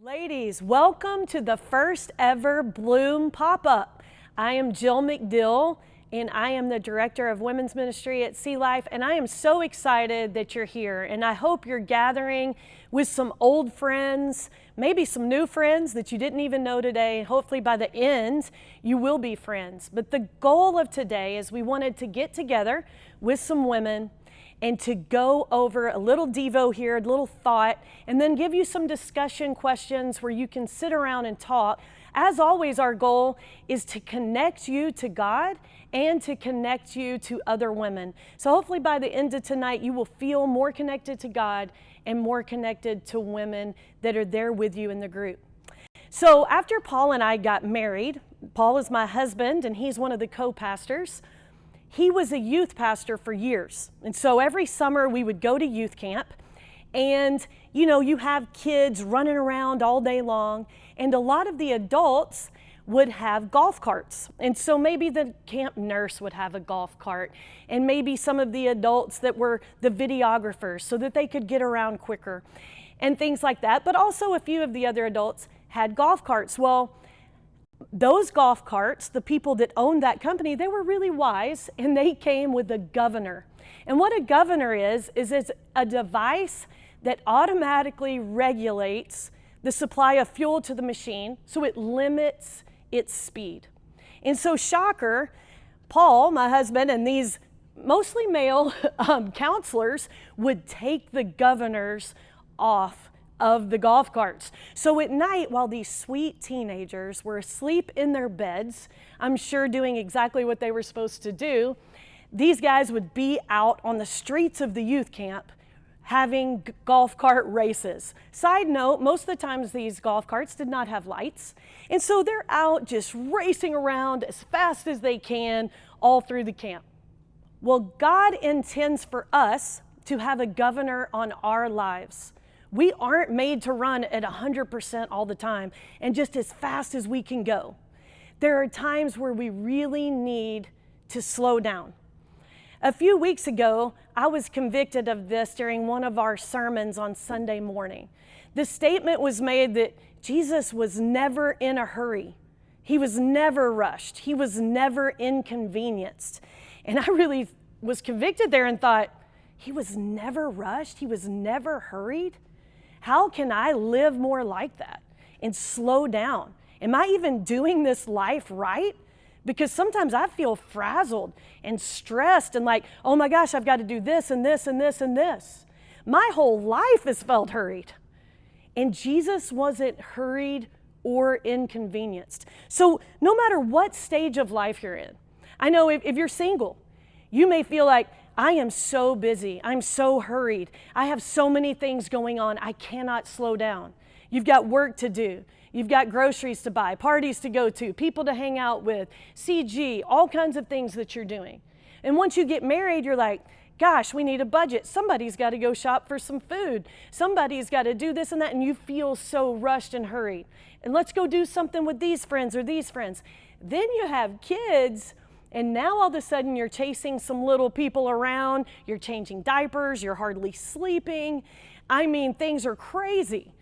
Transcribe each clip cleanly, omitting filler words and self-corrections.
Ladies, welcome to the first ever Bloom Pop-Up. I am Jill McDill, and I am the Director of Women's Ministry at Sea Life, and I am so excited that you're here, and I hope you're gathering with some old friends, maybe some new friends that you didn't even know today. Hopefully by the end, you will be friends. But the goal of today is we wanted to get together with some women and to go over a little Devo here, a little thought, and then give you some discussion questions where you can sit around and talk. As always, our goal is to connect you to God and to connect you to other women. So hopefully by the end of tonight, you will feel more connected to God and more connected to women that are there with you in the group. So after Paul and I got married, Paul is my husband and he's one of the co-pastors. He was a youth pastor for years. And so every summer we would go to youth camp and, you have kids running around all day long, and a lot of the adults would have golf carts. And so maybe the camp nurse would have a golf cart, and maybe some of the adults that were the videographers so that they could get around quicker and things like that. But also a few of the other adults had golf carts. Well, those golf carts, the people that owned that company, they were really wise, and they came with a governor. And what a governor is it's a device that automatically regulates the supply of fuel to the machine, so it limits its speed. And so, shocker, Paul, my husband, and these mostly male counselors would take the governors off of the golf carts. So at night, while these sweet teenagers were asleep in their beds, I'm sure doing exactly what they were supposed to do, these guys would be out on the streets of the youth camp having golf cart races. Side note, most of the times these golf carts did not have lights, and so they're out just racing around as fast as they can all through the camp. Well, God intends for us to have a governor on our lives. We aren't made to run at 100% all the time and just as fast as we can go. There are times where we really need to slow down. A few weeks ago, I was convicted of this during one of our sermons on Sunday morning. The statement was made that Jesus was never in a hurry. He was never rushed. He was never inconvenienced. And I really was convicted there and thought, he was never rushed? He was never hurried? How can I live more like that and slow down? Am I even doing this life right? Because sometimes I feel frazzled and stressed and like, oh my gosh, I've got to do this and this and this and this. My whole life has felt hurried. And Jesus wasn't hurried or inconvenienced. So no matter what stage of life you're in, I know if you're single, you may feel like, I am so busy. I'm so hurried. I have so many things going on. I cannot slow down. You've got work to do. You've got groceries to buy, parties to go to, people to hang out with, CG, all kinds of things that you're doing. And once you get married, you're like, gosh, we need a budget. Somebody's got to go shop for some food. Somebody's got to do this and that. And you feel so rushed and hurried. And let's go do something with these friends or these friends. Then you have kids. And now all of a sudden you're chasing some little people around, you're changing diapers, you're hardly sleeping. I mean, things are crazy.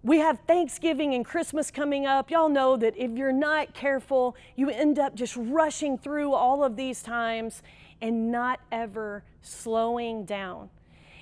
We have Thanksgiving and Christmas coming up. Y'all know that if you're not careful, you end up just rushing through all of these times and not ever slowing down.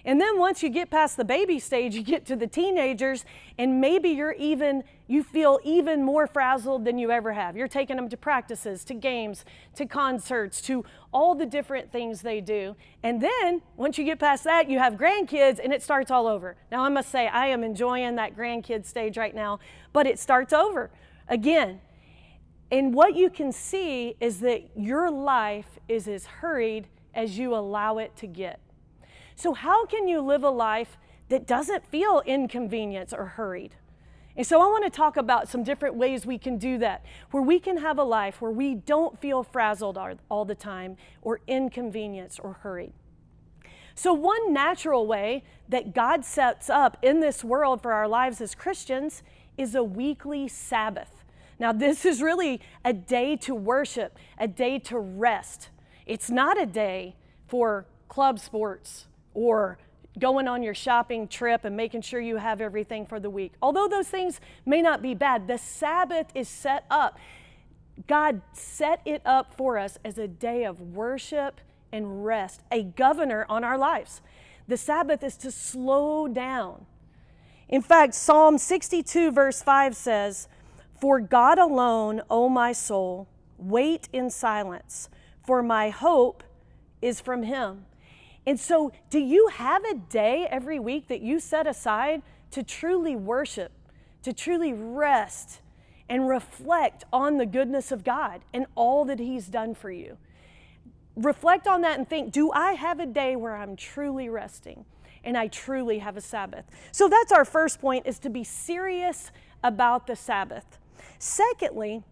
And then once you get past the baby stage, you get to the teenagers, and maybe you feel even more frazzled than you ever have. You're taking them to practices, to games, to concerts, to all the different things they do. And then once you get past that, you have grandkids, and it starts all over. Now, I must say, I am enjoying that grandkid stage right now, but it starts over again. And what you can see is that your life is as hurried as you allow it to get. So how can you live a life that doesn't feel inconvenienced or hurried? And so I want to talk about some different ways we can do that, where we can have a life where we don't feel frazzled all the time or inconvenienced or hurried. So one natural way that God sets up in this world for our lives as Christians is a weekly Sabbath. Now, this is really a day to worship, a day to rest. It's not a day for club sports or going on your shopping trip and making sure you have everything for the week. Although those things may not be bad, the Sabbath is set up. God set it up for us as a day of worship and rest, a governor on our lives. The Sabbath is to slow down. In fact, Psalm 62 verse 5 says, "For God alone, O my soul, wait in silence, for my hope is from Him." And so, do you have a day every week that you set aside to truly worship, to truly rest, and reflect on the goodness of God and all that He's done for you? Reflect on that and think, do I have a day where I'm truly resting and I truly have a Sabbath? So that's our first point, is to be serious about the Sabbath. Secondly,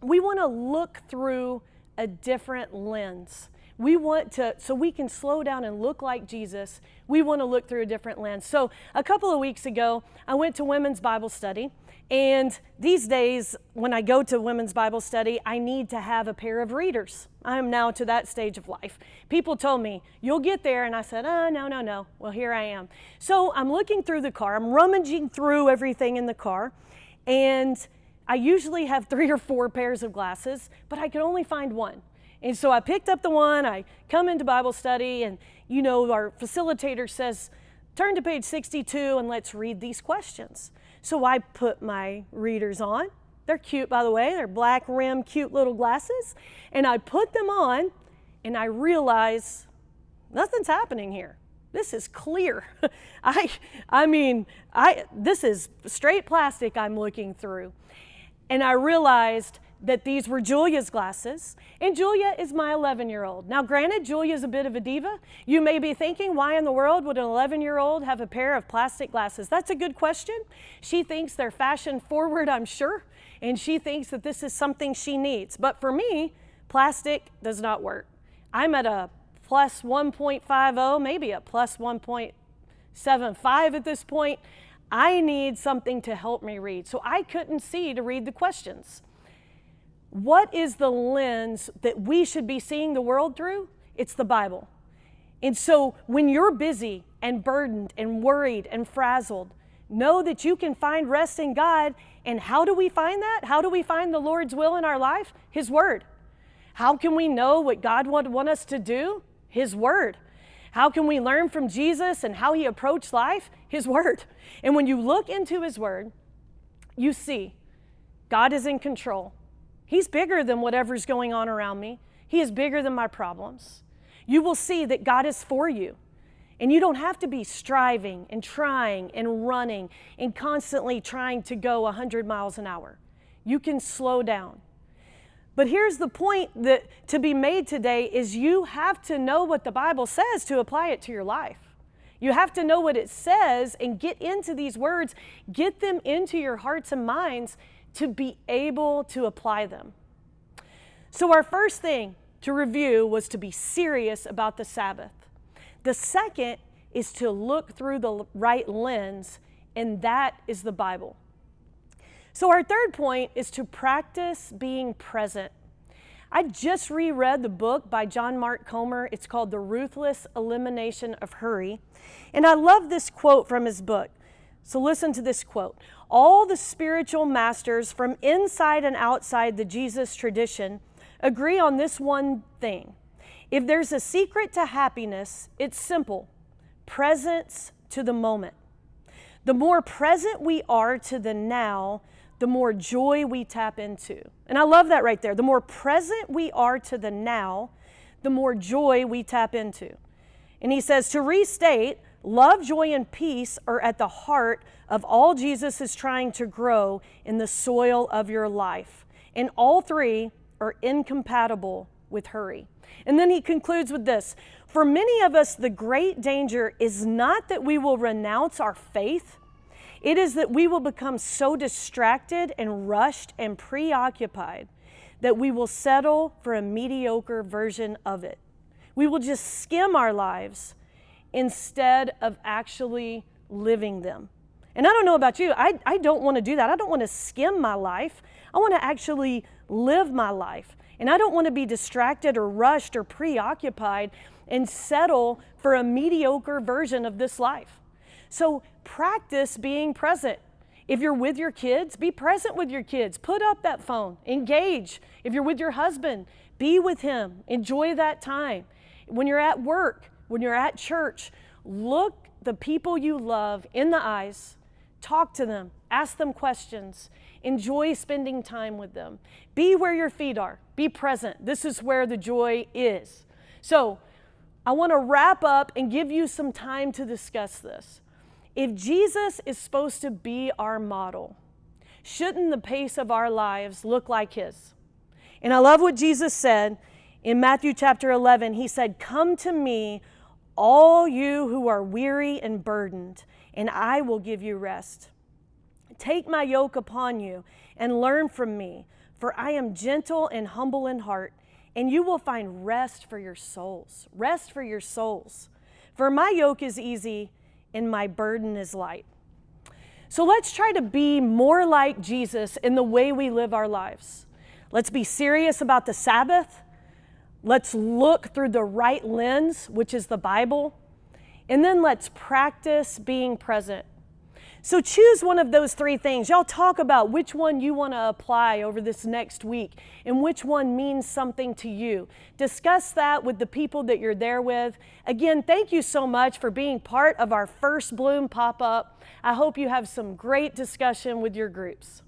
we want to look through a different lens. We want to, so we can slow down and look like Jesus, we want to look through a different lens. So a couple of weeks ago, I went to women's Bible study. And these days, when I go to women's Bible study, I need to have a pair of readers. I am now to that stage of life. People told me, you'll get there. And I said, no. Well, here I am. So I'm looking through the car. I'm rummaging through everything in the car. And I usually have 3 or 4 pairs of glasses, but I could only find one. And so I picked up the one. I come into Bible study, and our facilitator says, turn to page 62 and let's read these questions. So I put my readers on. They're cute, by the way. They're black rim, cute little glasses. And I put them on, and I realize nothing's happening here. This is clear. This is straight plastic I'm looking through. And I realized that these were Julia's glasses, and Julia is my 11-year-old. Now, granted, Julia's a bit of a diva. You may be thinking, why in the world would an 11-year-old have a pair of plastic glasses? That's a good question. She thinks they're fashion forward, I'm sure, and she thinks that this is something she needs. But for me, plastic does not work. I'm at a plus 1.50, maybe a plus 1.75 at this point. I need something to help me read. So I couldn't see to read the questions. What is the lens that we should be seeing the world through? It's the Bible. And so when you're busy and burdened and worried and frazzled, know that you can find rest in God. And how do we find that? How do we find the Lord's will in our life? His Word. How can we know what God would want us to do? His Word. How can we learn from Jesus and how He approached life? His Word. And when you look into His Word, you see God is in control. He's bigger than whatever's going on around me. He is bigger than my problems. You will see that God is for you. And you don't have to be striving and trying and running and constantly trying to go 100 miles an hour. You can slow down. But here's the point that to be made today is you have to know what the Bible says to apply it to your life. You have to know what it says and get into these words, get them into your hearts and minds to be able to apply them. So our first thing to review was to be serious about the Sabbath. The second is to look through the right lens, and that is the Bible. So our third point is to practice being present. I just reread the book by John Mark Comer. It's called The Ruthless Elimination of Hurry. And I love this quote from his book. So listen to this quote. All the spiritual masters from inside and outside the Jesus tradition agree on this one thing. If there's a secret to happiness, it's simple. Presence to the moment. The more present we are to the now, the more joy we tap into. And I love that right there. The more present we are to the now, the more joy we tap into. And he says, to restate, love, joy, and peace are at the heart of all Jesus is trying to grow in the soil of your life. And all three are incompatible with hurry. And then he concludes with this. For many of us, the great danger is not that we will renounce our faith. It is that we will become so distracted and rushed and preoccupied that we will settle for a mediocre version of it. We will just skim our lives instead of actually living them. And I don't know about you, I don't want to do that. I don't want to skim my life. I want to actually live my life. And I don't want to be distracted or rushed or preoccupied and settle for a mediocre version of this life. So practice being present. If you're with your kids, be present with your kids. Put up that phone, engage. If you're with your husband, be with him. Enjoy that time. When you're at work, when you're at church, look the people you love in the eyes, talk to them, ask them questions, enjoy spending time with them. Be where your feet are, be present. This is where the joy is. So I want to wrap up and give you some time to discuss this. If Jesus is supposed to be our model, shouldn't the pace of our lives look like his? And I love what Jesus said in Matthew chapter 11. He said, "Come to me, all you who are weary and burdened, and I will give you rest. Take my yoke upon you and learn from me, for I am gentle and humble in heart, and you will find rest for your souls." Rest for your souls. "For my yoke is easy and my burden is light." So let's try to be more like Jesus in the way we live our lives. Let's be serious about the Sabbath. Let's look through the right lens, which is the Bible. And then let's practice being present. So choose one of those three things. Y'all talk about which one you want to apply over this next week and which one means something to you. Discuss that with the people that you're there with. Again, thank you so much for being part of our first Bloom pop-up. I hope you have some great discussion with your groups.